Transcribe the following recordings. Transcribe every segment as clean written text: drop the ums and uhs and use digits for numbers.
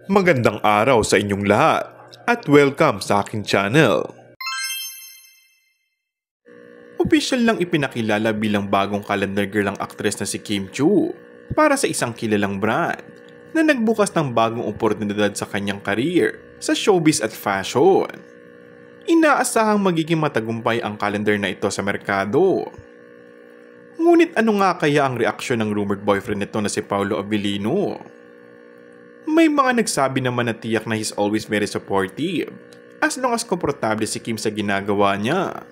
Magandang araw sa inyong lahat at welcome sa aking channel. Opisyal lang ipinakilala bilang bagong calendar girl ang aktres na si Kim Chiu para sa isang kilalang brand na nagbukas ng bagong oportunidad sa kanyang career sa showbiz at fashion. Inaasahang magiging matagumpay ang calendar na ito sa merkado. Ngunit ano nga kaya ang reaksyon ng rumored boyfriend nito na si Paolo Abilino? May mga nagsabi naman na tiyak na he's always very supportive as long as komportable si Kim sa ginagawa niya.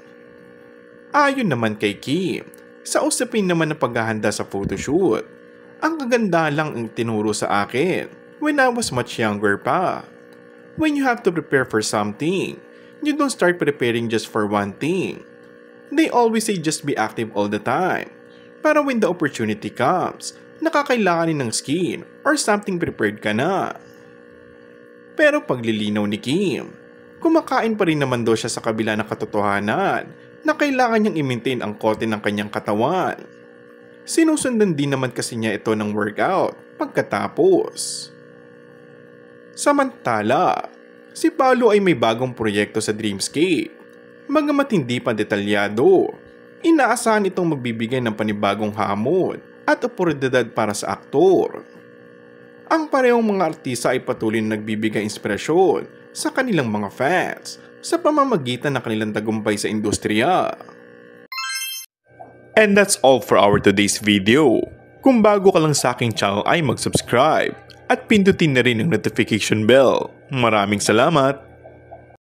Ayon naman kay Kim, sa usapin naman ng paghahanda sa photoshoot, ang kaganda lang ang tinuro sa akin when I was much younger pa. When you have to prepare for something, you don't start preparing just for one thing. They always say just be active all the time. Para when the opportunity comes, nakakailanganin ng skin or something prepared ka na. Pero paglilinaw ni Kim, kumakain pa rin naman daw siya sa kabila ng katotohanan na kailangan niyang i-maintain ang kote ng kanyang katawan. Sinusundan din naman kasi niya ito ng workout pagkatapos. Samantala, si Paolo ay may bagong proyekto sa Dreamscape. Bagamat hindi pa detalyado, inaasahan itong magbibigay ng panibagong hamon at oportunidad para sa aktor. Ang parehong mga artista ay patuloy na nagbibigay inspirasyon sa kanilang mga fans sa pamamagitan ng kanilang tagumpay sa industriya. And that's all for our today's video. Kung bago ka lang sa aking channel ay mag-subscribe at pindutin na rin ang notification bell. Maraming salamat!